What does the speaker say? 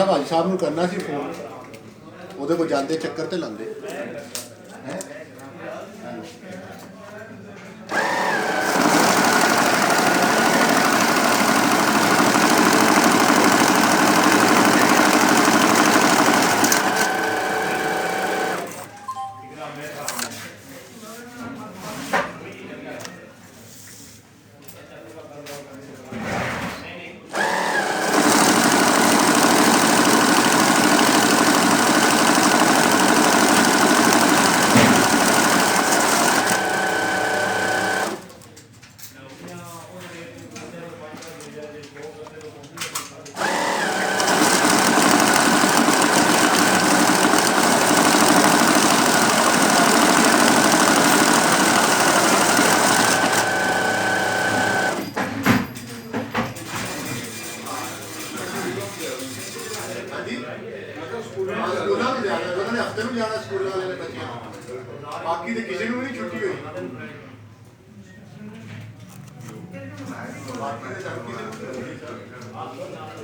भाजी साहब ਨੂੰ करना सी फोन ਉਹਦੇ ਕੋਲ ਜਾਂਦੇ ਚੱਕਰ ਤੇ ਲਾਉਂਦੇ ਹੈ हफ्ते में जाना स्कूल वाले ने बच्चे बाकी तो किसी को भी नहीं छुट्टी हुई बाकी तो सब किसी